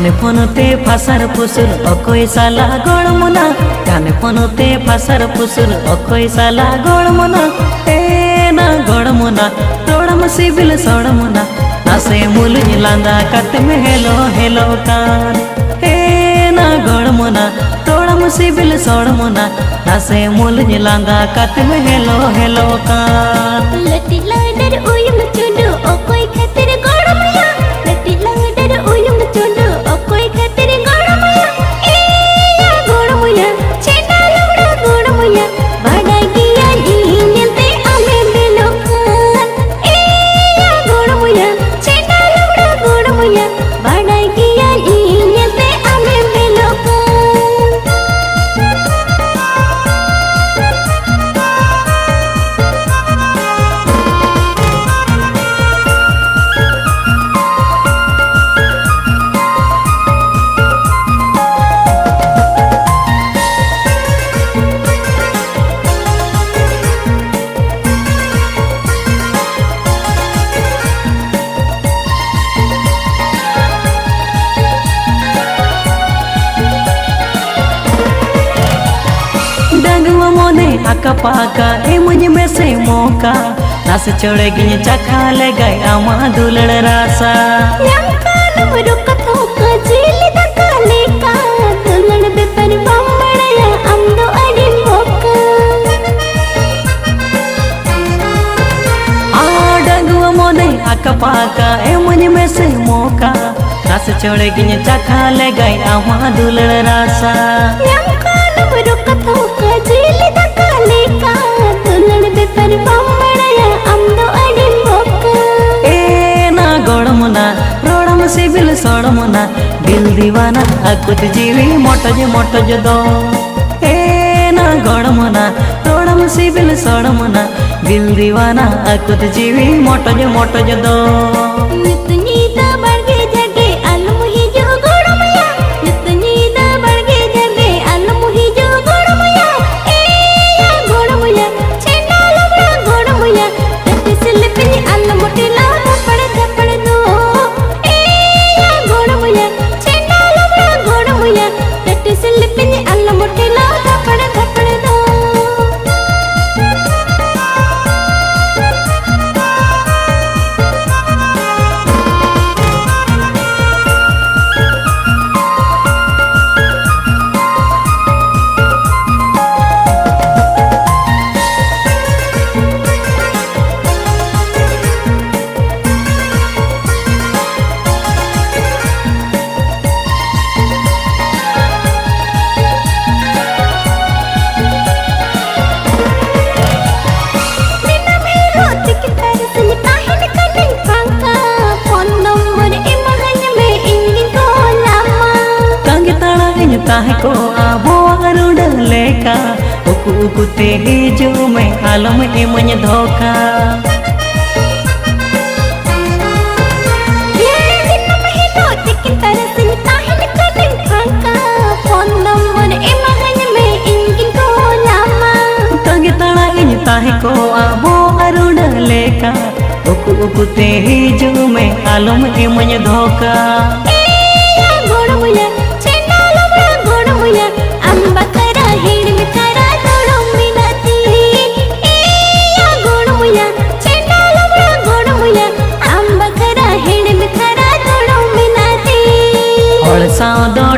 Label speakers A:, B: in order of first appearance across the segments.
A: गाने फोनते फासार फुसुर अकोय साला गड़मुना गाने फोनते फासार फुसुर अकोय साला गड़मुना ए ना गड़मुना तोड़म सिबिल सड़मुना नासे मुलुज लांदा कत में हेलो हेलो कान ए ना गड़मुना तोड़म सिबिल सड़मुना नासे मुलुज लांदा कत में हेलो हेलो कान
B: लटी लाडर उयम चुंडू अकोय खातिर गड़मुया लटी लाडर उयम चुंडू अकोय खातिर गड़मुया ए या गड़मुया छेना लुड़ा गड़मुया बड़ा गिया नीलते आमे बेलोकान ए या गड़मुया छेना लुड़ा गड़मुया बड़ा गिया नीलते आमे बेलोकान
A: आका पाका ए मुझ में से मौका नास चढ़े गिन चखा ले गए आमा दुलड़ रासा
B: यंकानम रुकतो कजिल दकाले का दुलड़ बेपर बम्मड़या अंदो अड़ी मोका
A: आ डंगुआ मोने आका पाका ए मुझ में से मौका नास चढ़े गिन चखा ले गए आमा दुलड़ रासा
B: यंकानम रुकतो कजिल दकाले का दुलड़ बेपर बम्मड़या अंदो अड़ी मोका
A: ए ना गड़मुना रोड़म सिबिल सड़मुना दिल दीवाना अकुत जीवी मोटज दो ए ना गड़मुना रोड़म सिबिल सड़मुना दिल दीवाना अकुत जीवी मोटज दो
B: नितनी दा बड़गे जगे अलम ही जो गड़मुया नितनी दा बड़गे जगे अलम ही जो गड़मुया ए या गड़मुया छेना लबड़ा गड़मुया तते सिलपिनी अलम टिला थपड़ दो ए या गड़मुया छेना लबड़ा गड़मुया तते सिलपिनी अलम टिला थपड़ दो
A: ताहे को आबो अरुड़ लेका उकु उकु ते हिजू में आलम इमन धोखा तंगे तड़ा इन ताहे को आबो अरुड़ लेका उकु उकु ते हिजू में आलम इमन धोखा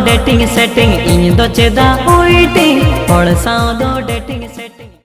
A: डेटिंग सेटिंग इन दो चेदा ओइटिंग और सादो